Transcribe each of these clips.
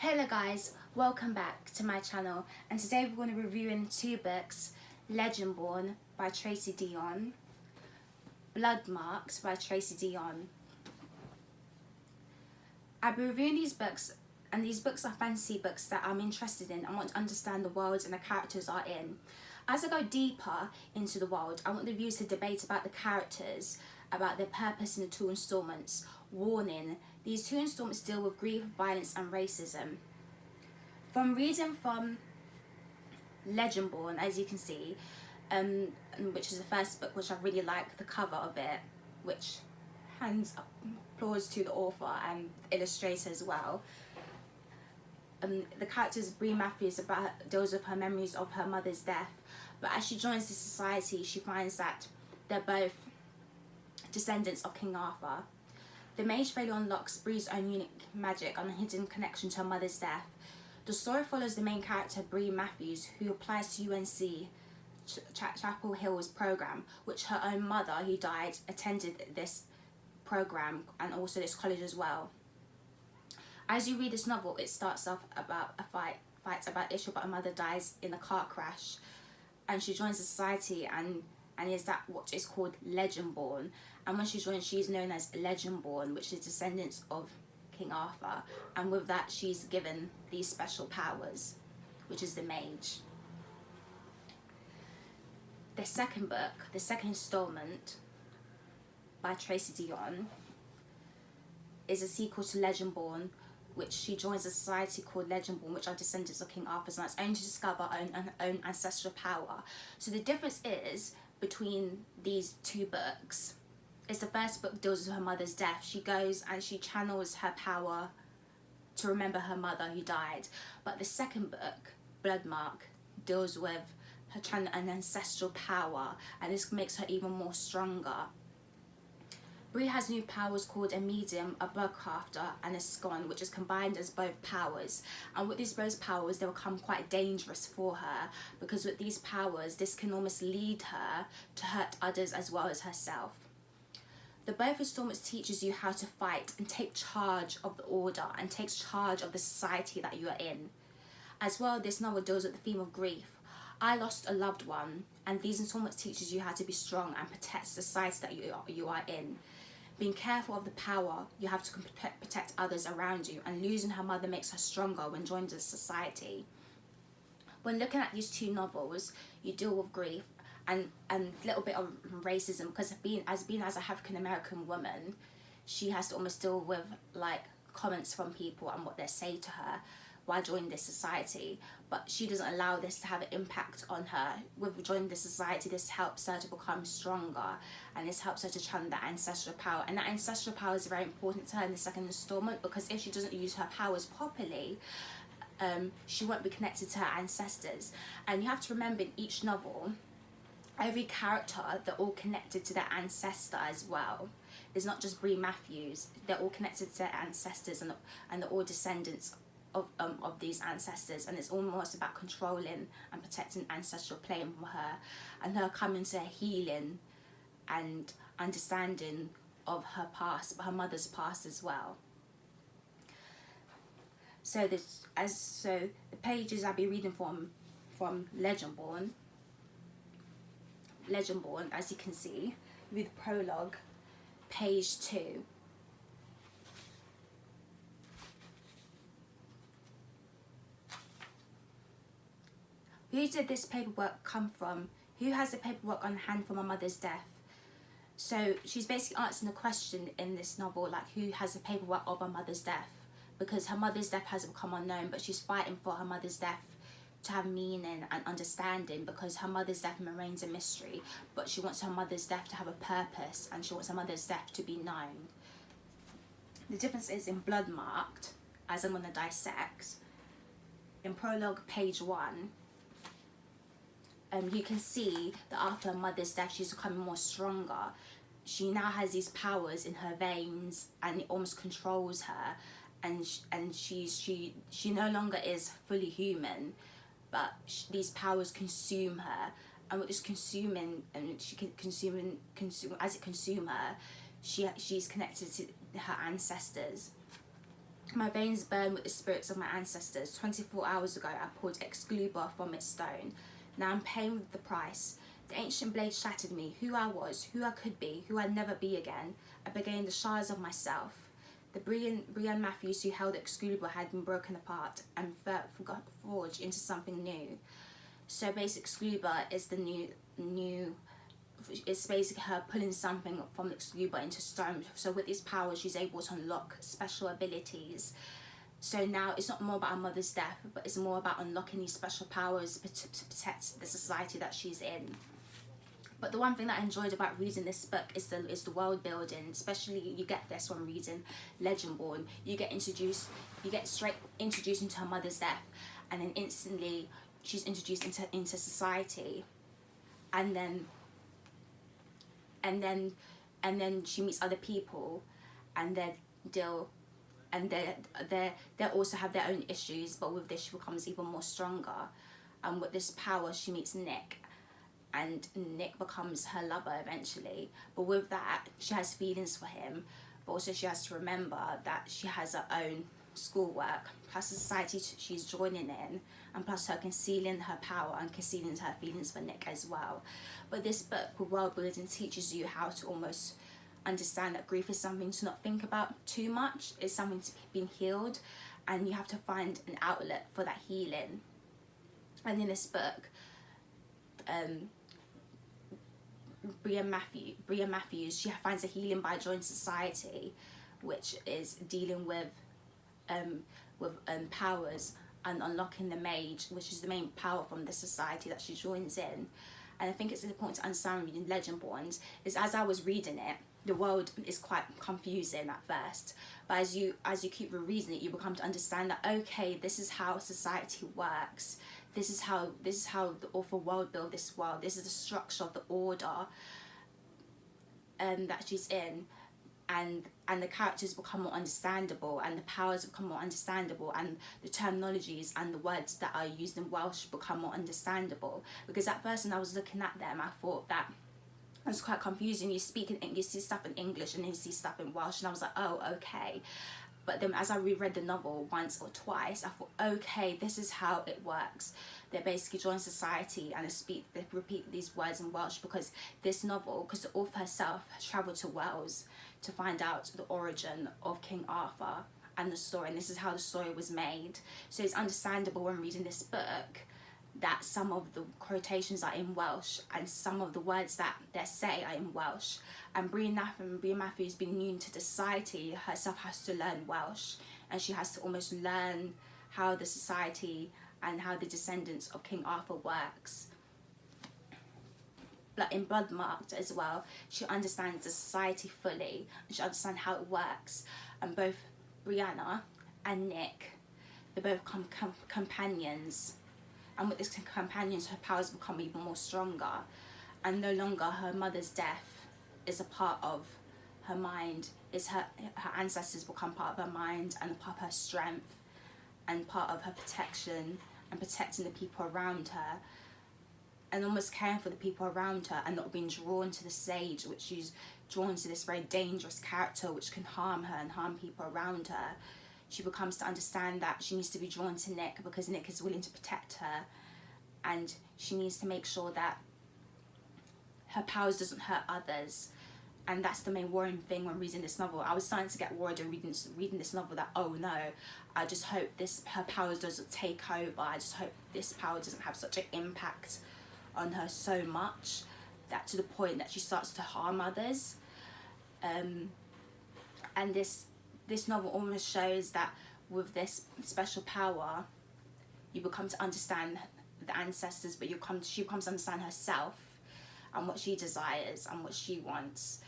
Hello guys, welcome back to my channel, and today we're going to be reviewing two books, Legendborn by Tracy Deonn, Bloodmarked by Tracy Deonn. I'll be reviewing these books, and these books are fantasy books that I'm interested in and want to understand the worlds and the characters are in. As I go deeper into the world, I want the viewers to debate about the characters, about their purpose in the two installments. Warning, these two installments deal with grief, violence and racism. From reading from Legendborn, as you can see, which is the first book, which I really like the cover of it, which hands up, applause to the author and illustrator as well. The characters Bree Matthews deals with her memories of her mother's death, but as she joins the society, she finds that they're both descendants of King Arthur. The mage failure unlocks Bree's own unique magic and a hidden connection to her mother's death. The story follows the main character Bree Matthews, who applies to UNC Chapel Hill's program, which her own mother, who died, attended this program and also this college as well. As you read this novel, it starts off about a fight about issue, but her mother dies in a car crash, and she joins the society and is that what is called Legendborn. And when she joins, she's known as Legendborn, which is descendants of King Arthur, and with that she's given these special powers, which is the mage. The second book, the second installment by Tracy Deonn, is a sequel to Legendborn, which she joins a society called Legendborn, which are descendants of King Arthur, and it's only to discover her own ancestral power. So the difference is between these two books is the first book deals with her mother's death. She goes and she channels her power to remember her mother who died. But the second book, Bloodmarked, deals with her channeling an ancestral power, and this makes her even more stronger. Bree has new powers called a medium, a bugcrafter and a scone, which is combined as both powers. And with these both powers, they become quite dangerous for her, because with these powers, this can almost lead her to hurt others as well as herself. The both installments teaches you how to fight and take charge of the order and takes charge of the society that you are in. As well, this novel deals with the theme of grief. I lost a loved one, and these installments teaches you how to be strong and protect the society that you are in. Being careful of the power, you have to protect others around you, and losing her mother makes her stronger when joined the society. When looking at these two novels, you deal with grief and a little bit of racism, because being as a African American woman, she has to almost deal with like comments from people and what they say to her while joining this society. But she doesn't allow this to have an impact on her. With joining the society, this helps her to become stronger, and this helps her to channel that ancestral power. And that ancestral power is very important to her in the second installment, because if she doesn't use her powers properly, she won't be connected to her ancestors. And you have to remember, in each novel, every character, they're all connected to their ancestor as well. It's not just Bree Matthews, they're all connected to their ancestors, and they're all descendants of these ancestors, and it's almost about controlling and protecting ancestral claim from her, and her coming to healing and understanding of her past, but her mother's past as well. So the pages I'll be reading from Legendborn, as you can see, with prologue, page 2. Who did this paperwork come from? Who has the paperwork on hand for my mother's death? So she's basically answering the question in this novel, like, who has the paperwork of her mother's death? Because her mother's death hasn't become unknown, but she's fighting for her mother's death to have meaning and understanding, because her mother's death remains a mystery, but she wants her mother's death to have a purpose, and she wants her mother's death to be known. The difference is in Bloodmarked, as I'm going to dissect, in prologue, page 1, you can see that after her mother's death, she's becoming more stronger. She now has these powers in her veins, and it almost controls her, and she no longer is fully human, but these powers consume her, and with this consuming, and she can consume as it consume her, she's connected to her ancestors. My veins burn with the spirits of my ancestors. 24 hours ago I pulled Excalibur from its stone. Now I'm paying with the price. The ancient blade shattered me, who I was, who I could be, who I'd never be again. I began the shards of myself. The Brienne Matthews who held Excalibur had been broken apart and forged into something new. So basically Excalibur is the new it's basically her pulling something from Excalibur into stone. So with these powers she's able to unlock special abilities. So now it's not more about her mother's death, but it's more about unlocking these special powers to protect the society that she's in. But the one thing that I enjoyed about reading this book is the world building. Especially you get this when reading Legendborn. You get straight introduced into her mother's death, and then instantly she's introduced into society, and then she meets other people, and they also have their own issues. But with this, she becomes even more stronger, and with this power, she meets Nick. And Nick becomes her lover eventually. But with that, she has feelings for him. But also she has to remember that she has her own schoolwork, plus the society she's joining in, and plus her concealing her power and concealing her feelings for Nick as well. But this book, with world building, teaches you how to almost understand that grief is something to not think about too much. It's something to be healed, and you have to find an outlet for that healing. And in this book, Brienne Matthews, she finds a healing by joining society, which is dealing with powers and unlocking the mage, which is the main power from the society that she joins in. And I think it's important to understand reading Legendborn is, as I was reading it, the world is quite confusing at first, but as you keep rereading it, you become to understand that, okay, this is how society works. This is how the author world built this world. This is the structure of the order that she's in, and the characters become more understandable, and the powers become more understandable, and the terminologies and the words that are used in Welsh become more understandable. Because at first when I was looking at them, I thought that it was quite confusing. You see stuff in English and then you see stuff in Welsh, and I was like, oh, okay. But then as I reread the novel once or twice, I thought, okay, this is how it works. They basically join society and they repeat these words in Welsh because this novel, because the author herself travelled to Wales to find out the origin of King Arthur and the story, and this is how the story was made. So it's understandable when reading this book that some of the quotations are in Welsh and some of the words that they say are in Welsh. And Brienne Matthews, being new to the society herself, has to learn Welsh, and she has to almost learn how the society and how the descendants of King Arthur works. But in Bloodmarked as well, she understands the society fully, and she understands how it works. And both Brianna and Nick, they both become companions. And with these companions, her powers become even more stronger. And no longer her mother's death is a part of her mind. Is her ancestors become part of her mind and part of her strength and part of her protection and protecting the people around her, and almost caring for the people around her, and not being drawn to the sage, which she's drawn to this very dangerous character which can harm her and harm people around her. She becomes to understand that she needs to be drawn to Nick because Nick is willing to protect her, and she needs to make sure that her powers doesn't hurt others. And that's the main worrying thing when reading this novel. I was starting to get worried when reading this novel that, oh no, I just hope her powers doesn't take over. I just hope this power doesn't have such an impact on her so much that to the point that she starts to harm others. And this novel almost shows that with this special power, you become to understand the ancestors, but she becomes to understand herself and what she desires and what she wants.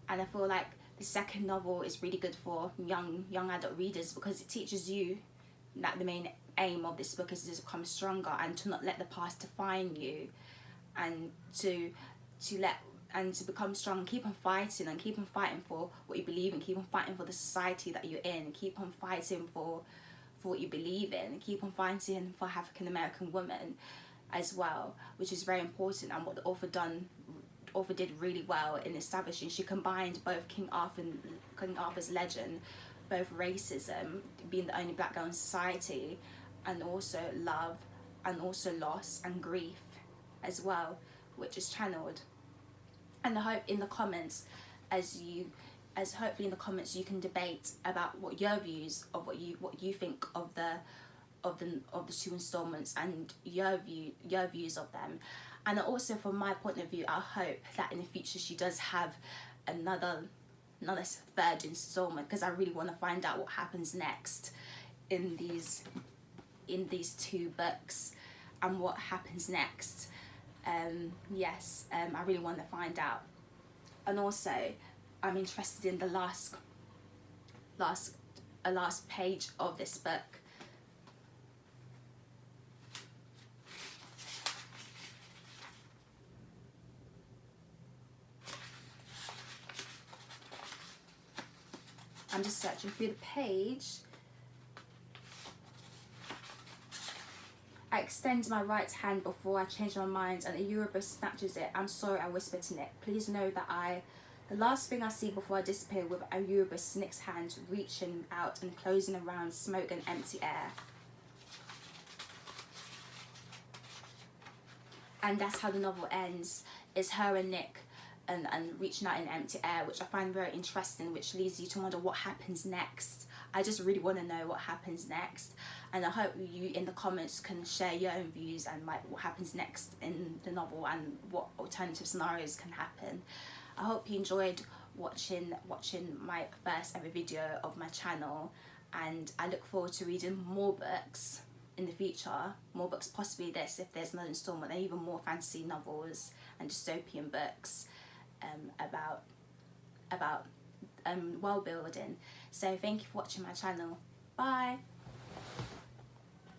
And I feel like the second novel is really good for young adult readers because it teaches you that the main aim of this book is to become stronger and to not let the past define you, and to become strong, keep on fighting for what you believe in, keep on fighting for the society that you're in, keep on fighting for what you believe in, keep on fighting for African American women as well, which is very important. And what the author did really well in establishing, she combined both King Arthur's legend both racism, being the only black girl in society, and also love, and also loss and grief as well, which is channeled. And I hope in the comments, as hopefully in the comments you can debate about what your views of what you think of the two installments, and your views of them. And also from my point of view, I hope that in the future she does have another third installment, because I really want to find out what happens next in these two books, and what happens next. Yes, I really want to find out. And also I'm interested in the last page of this book. I'm just searching through the page. I extend my right hand before I change my mind, and a Yoruba snatches it. I'm sorry, I whisper to Nick. Please know that the last thing I see before I disappear, with a Yoruba Nick's hand reaching out and closing around smoke and empty air. And that's how the novel ends, is her and Nick and reaching out in empty air, which I find very interesting, which leads you to wonder what happens next. I just really want to know what happens next, and I hope you in the comments can share your own views and like what happens next in the novel and what alternative scenarios can happen. I hope you enjoyed watching my first ever video of my channel, and I look forward to reading more books in the future, more books, possibly this if there's another installment, and even more fantasy novels and dystopian books about world building. So thank you for watching my channel. Bye.